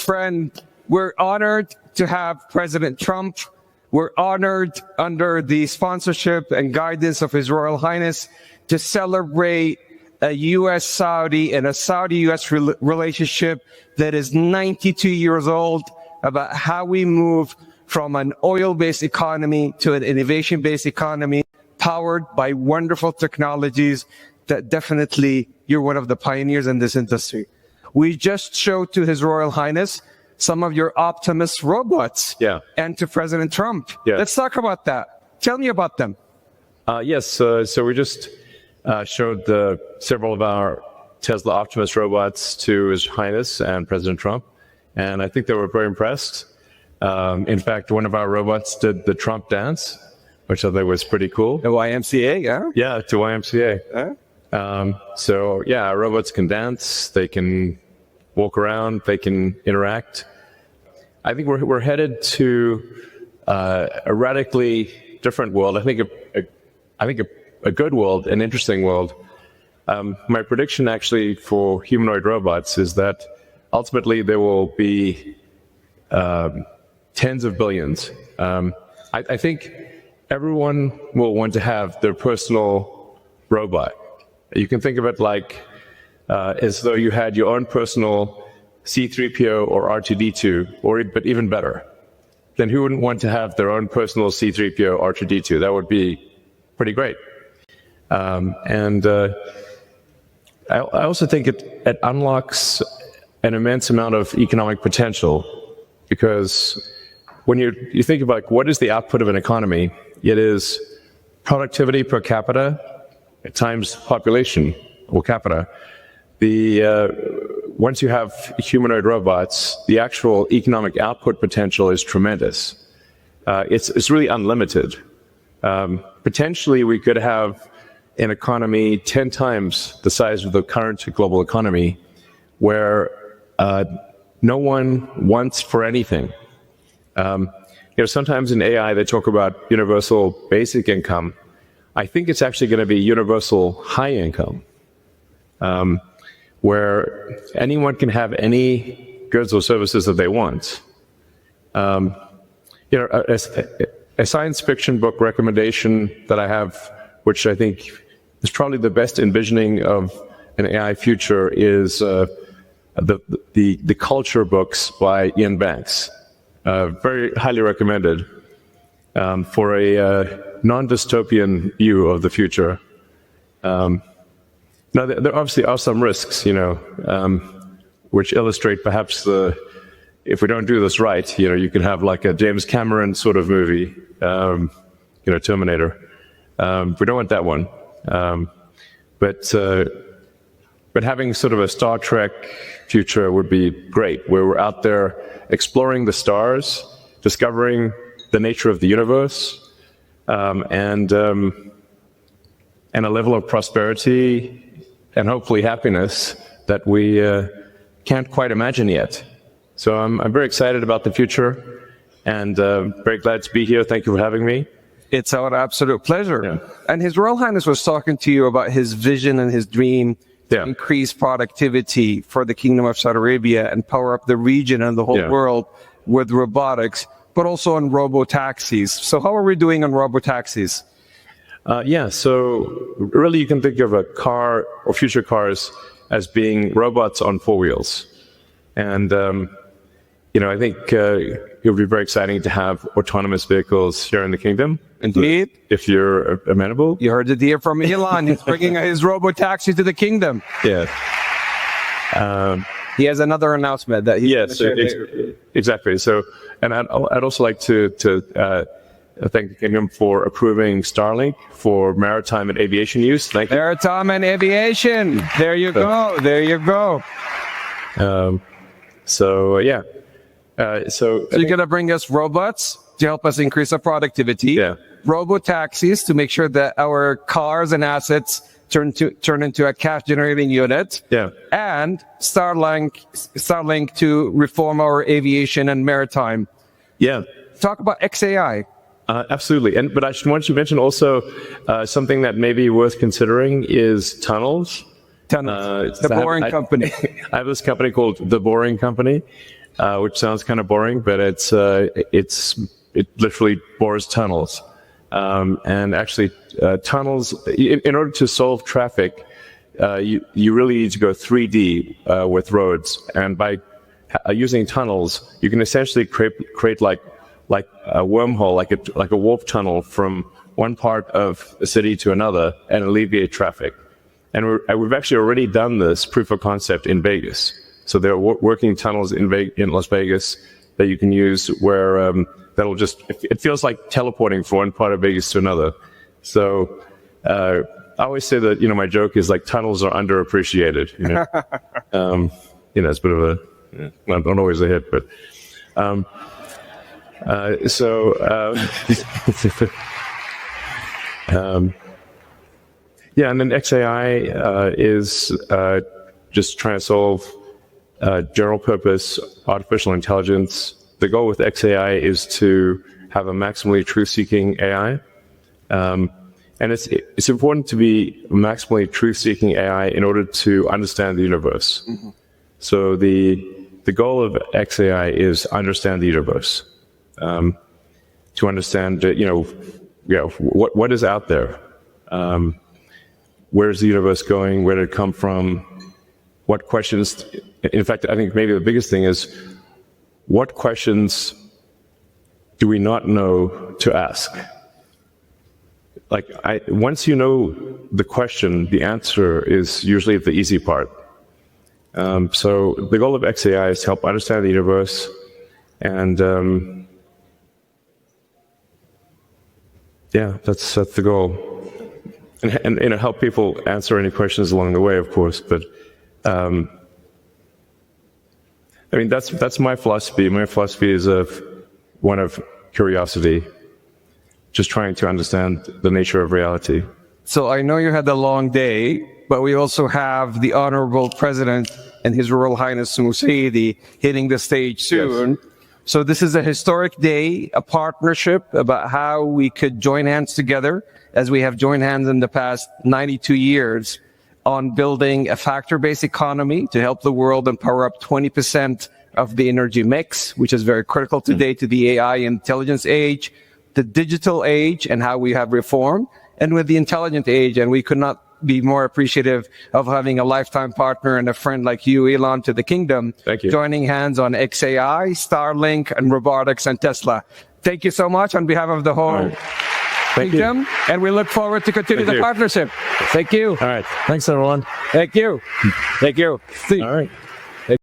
friend, we're honored to have President Trump. We're honored under the sponsorship and guidance of His Royal Highness to celebrate a U.S.-Saudi and a Saudi-U.S. relationship that is 92 years old, about how we move from an oil-based economy to an innovation-based economy powered by wonderful technologies that definitely you're one of the pioneers in this industry. We just showed to His Royal Highness some of your Optimus robots, and to President Trump. Let's talk about that. Tell me about them. Yes, so we just showed several of our Tesla Optimus robots to His Highness and President Trump, and I think they were very impressed. In fact, one of our robots did the Trump dance, which I thought was pretty cool. The YMCA, yeah? Yeah, to YMCA. So, yeah, our robots can dance, they can walk around, they can interact. I think we're headed to a radically different world. I think a good world, an interesting world. My prediction actually for humanoid robots is that ultimately there will be tens of billions. I think everyone will want to have their personal robot. You can think of it like as though you had your own personal C-3PO or R2-D2, but even better. Then who wouldn't want to have their own personal C-3PO, R2-D2? That would be pretty great. I also think it unlocks an immense amount of economic potential, because when you think about what is the output of an economy, it is productivity per capita times population or capita. Once you have humanoid robots, the actual economic output potential is tremendous. It's really unlimited. Potentially, we could have an economy 10 times the size of the current global economy, where no one wants for anything. Sometimes in AI they talk about universal basic income. I think it's actually going to be universal high income, where anyone can have any goods or services that they want. A science fiction book recommendation that I have, which I think is probably the best envisioning of an AI future, is the Culture books by Ian Banks. Very highly recommended for a non-dystopian view of the future. Now, there obviously are some risks, which illustrate perhaps if we don't do this right, you can have like a James Cameron sort of movie, Terminator. We don't want that one. But having sort of a Star Trek future would be great, where we're out there exploring the stars, discovering the nature of the universe, and a level of prosperity and hopefully happiness that we can't quite imagine yet. So I'm very excited about the future, and very glad to be here. Thank you for having me. It's our absolute pleasure. Yeah. And His Royal Highness was talking to you about his vision and his dream to increase productivity for the Kingdom of Saudi Arabia and power up the region and the whole world with robotics, but also on robotaxis. So how are we doing on robotaxis? So really you can think of a car or future cars as being robots on four wheels. And, I think it would be very exciting to have autonomous vehicles here in the kingdom. Indeed. If you're amenable. You heard it here from Elon. He's bringing his robotaxi to the kingdom. Yeah. He has another announcement that he exactly. So, and I'd also like to thank the kingdom for approving Starlink for maritime and aviation use. Thank you. Maritime and aviation. There you go. There you go. So you're going to bring us robots to help us increase our productivity. Yeah. Robotaxis to make sure that our cars and assets turn into a cash generating unit. Yeah. And Starlink to reform our aviation and maritime. Yeah. Talk about XAI. Absolutely. But I should want to mention also something that may be worth considering is tunnels. The Boring Company. I have this company called The Boring Company. which sounds kind of boring, but it literally bores tunnels. And actually, tunnels, in order to solve traffic, you really need to go 3D with roads. And by using tunnels, you can essentially create like a wormhole, like a warp tunnel from one part of a city to another and alleviate traffic. And we've actually already done this proof of concept in Vegas. So there are working tunnels in Las Vegas that you can use where that'll just, it feels like teleporting from one part of Vegas to another. So I always say that, my joke is like tunnels are underappreciated. It's a bit of a, not always a hit, but yeah, and then XAI is just trying to solve general purpose artificial intelligence. The goal with XAI is to have a maximally truth-seeking AI. And it's important to be maximally truth-seeking AI in order to understand the universe. Mm-hmm. So the goal of XAI is understand the universe, to understand what is out there, where's the universe going, where did it come from, what questions. In fact, I think maybe the biggest thing is what questions do we not know to ask? Once you know the question, the answer is usually the easy part. So the goal of XAI is to help understand the universe and that's the goal. And help people answer any questions along the way, of course. But that's my philosophy. My philosophy is one of curiosity, just trying to understand the nature of reality. So I know you had a long day, but we also have the Honorable President and His Royal Highness Musaidi hitting the stage soon. Yes. So this is a historic day, a partnership about how we could join hands together, as we have joined hands in the past 92 years, on building a factor-based economy to help the world and power up 20% of the energy mix, which is very critical today to the AI intelligence age, the digital age, and how we have reformed, and with the intelligent age. And we could not be more appreciative of having a lifetime partner and a friend like you, Elon, to the kingdom. Thank you. Joining hands on XAI, Starlink, and robotics and Tesla. Thank you so much on behalf of the whole kingdom. And we look forward to continue the partnership. Thank you. All right. Thanks, everyone. Thank you. Thank you. All right.